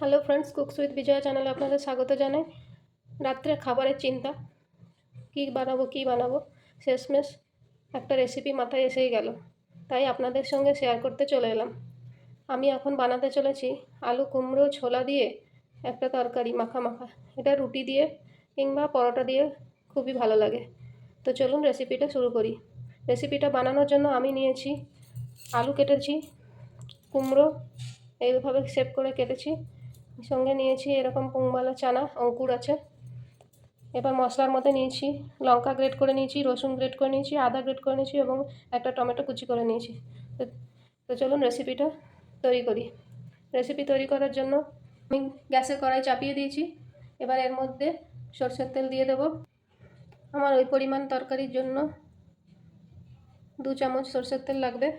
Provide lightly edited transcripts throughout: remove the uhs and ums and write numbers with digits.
Hello friends, cooks with Bijoya চ্যানেলে আপনাদের স্বাগত জানাই। রাত্রে খাবারের চিন্তা, কী বানাবো শেষমেশ একটা রেসিপি মাথায় এসেই গেল, তাই আপনাদের সঙ্গে শেয়ার করতে চলে এলাম। আমি এখন বানাতে চলেছি আলু কুমড়ো ছোলা দিয়ে একটা তরকারি মাখা। এটা রুটি দিয়ে কিংবা পরোটা দিয়ে খুবই ভালো লাগে। তো চলুন রেসিপিটা শুরু করি। রেসিপিটা বানানোর জন্য আমি নিয়েছি আলু কেটেছি, কুমড়ো এইভাবে শেপ করে কেটেছি, সঙ্গে নিয়েছি এরকম পুংবালা চানা অঙ্কুর আছে। এবার মশলার মধ্যে নিয়েছি লঙ্কা গ্রেট করে নিয়েছি, রসুন গ্রেট করে নিয়েছি, আদা গ্রেট করে নিয়েছি এবং একটা টমেটো কুচি করে নিয়েছি। তো চলুন রেসিপিটা তৈরি করি। রেসিপি তৈরি করার জন্য আমি গ্যাসে কড়াই চাপিয়ে দিয়েছি। এবার এর মধ্যে সরষের তেল দিয়ে দেবো। আমার ওই পরিমাণ তরকারির জন্য 2 চামচ সরষের তেল লাগবে।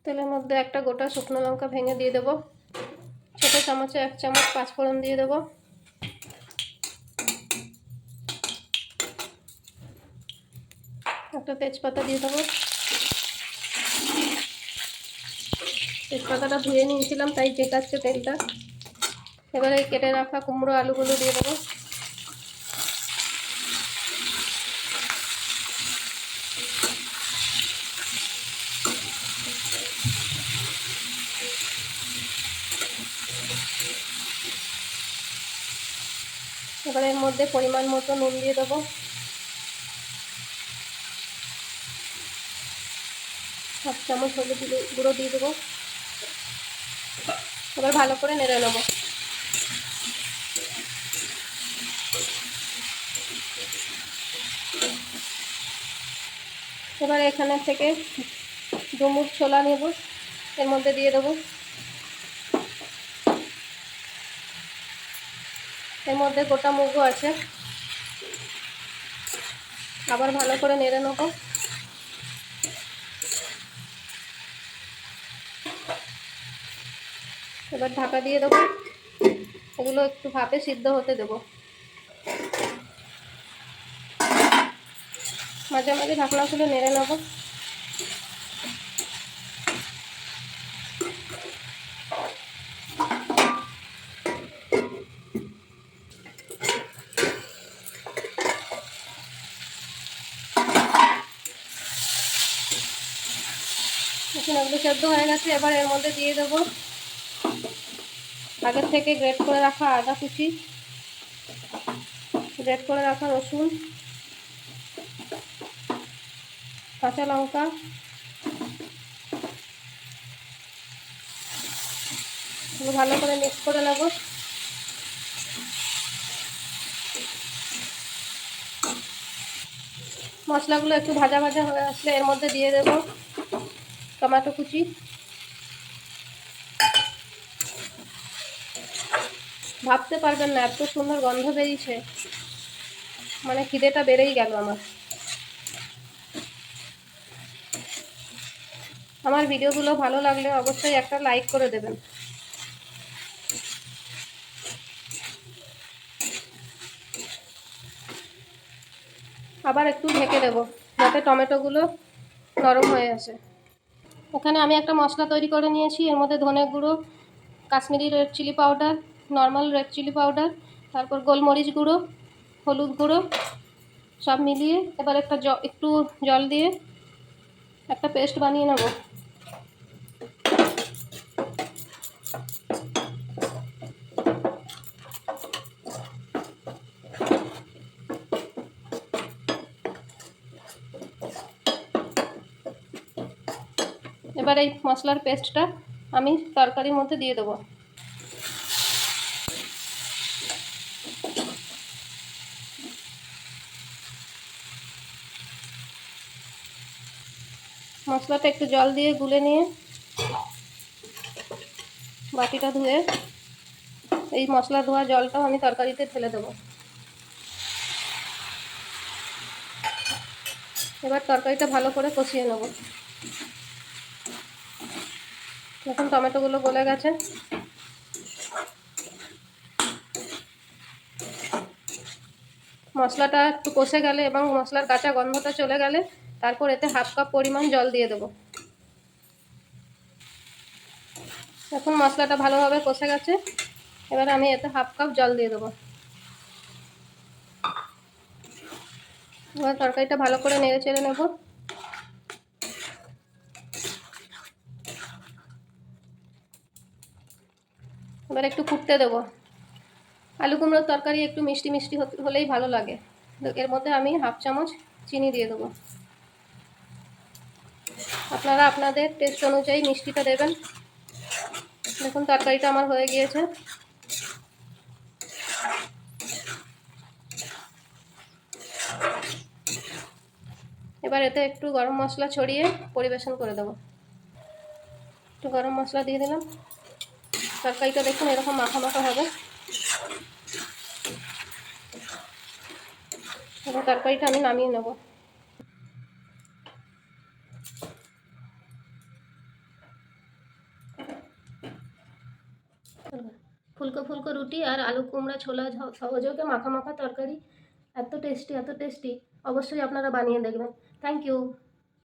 তেলের মধ্যে একটা গোটা শুকনো লঙ্কা ভেঙে দিয়ে দেবো। ছোটো চামচে 1 চামচ পাঁচফোড়ন দিয়ে দেবো। একটা তেজপাতা দিয়ে দেবো। তেজপাতাটা ধুয়ে নিয়েছিলাম তাই চেকাচ্ছে তেলটা। এবারে এই কেটে রাখা কুমড়ো আলুগুলো দিয়ে দেবো। এবার এর মধ্যে পরিমাণ মতো নুন দিয়ে দেবো। হাফ চামচ হলুদ গুঁড়ো দিয়ে দেবো। এবার ভালো করে নেড়ে নেবো। এবার এখানে থেকে 2 মুঠ ছোলা নেব, এর মধ্যে দিয়ে দেবো। এর মধ্যে গোটা মুগও আছে। আবার ভালো করে নেড়ে নেবো। এবার ঢাকা দিয়ে দেবো। এগুলো একটু ভাপে সিদ্ধ হতে দেবো। মাঝে মাঝে ঢাকনা খুলে নেড়ে নেবো। এগুলো সেদ্ধ হয়ে গেছে। এবার এর মধ্যে দিয়ে দেবো আগের থেকে গ্রেট করে রাখা আদা কুচি, গ্রেট করে রাখা রসুন, কাঁচা লঙ্কা, ভালো করে মিক্স করে নেব। মশলাগুলো একটু ভাজা হয়ে আসলে এর মধ্যে দিয়ে দেব টমেটো কুচি। ভাবতে পারবেন না এত সুন্দর গন্ধ বেরিয়েছে, মানে খিদেটা বেড়েই গেল আমার ভিডিওগুলো ভালো লাগলে অবশ্যই একটা লাইক করে দেবেন। আবার একটু ঢেকে দেব যাতে টমেটোগুলো নরম হয়ে আসে। এখানে আমি একটা মশলা তৈরি করে নিয়েছি। এর মধ্যে ধনে গুঁড়ো, Kashmiri red chilli powder, normal red chilli powder, তারপর গোলমরিচ গুঁড়ো, হলুদ গুঁড়ো সব মিলিয়ে এবার একটু জল দিয়ে একটা পেস্ট বানিয়ে নেব। এবার এই মশলার পেস্টটা আমি তরকারির মধ্যে দিয়ে দেবো। মশলাটা একটু জল দিয়ে গুলে নিয়ে বাটিটা ধুয়ে এই মশলা ধোয়া জলটাও আমি তরকারিতে ঢেলে দেবো। এবার তরকারিটা ভালো করে কষিয়ে নেব। এখন টমেটোগুলো গলে গেছে। মশলাটা একটু কষে গেলে এবং মশলার কাঁচা গন্ধটা চলে গেলে তারপর এতে 1/2 কাপ পরিমাণ জল দিয়ে দেবো। এখন মশলাটা ভালোভাবে কষে গেছে, এবার আমি এতে 1/2 কাপ জল দিয়ে দেবো। এবার তরকারিটা ভালো করে নেড়ে চেড়ে নেব। এবার একটু ফুটতে দেবো। আলু কুমড়োর তরকারি একটু মিষ্টি মিষ্টি হলেই ভালো লাগে। এর মধ্যে আমি 1/2 চামচ চিনি দিয়ে দেবো। আপনারা আপনাদের টেস্ট অনুযায়ী মিষ্টিটা দেবেন। দেখুন তরকারিটা আমার হয়ে গিয়েছে। এবার এতে একটু গরম মশলা ছড়িয়ে পরিবেশন করে দেবো। একটু গরম মশলা দিয়ে দিলাম। তরকারিটা দেখুন এরকম মাখা মাখা হবে। এবার তরকারিটা আমি নামিয়ে নেব। ফুলকো ফুলকো রুটি আর আলু কুমড়া ছোলা সহযোগে মাখা মাখা তরকারি, এত টেস্টি অবশ্যই আপনারা বানিয়ে দেখবেন। Thank you.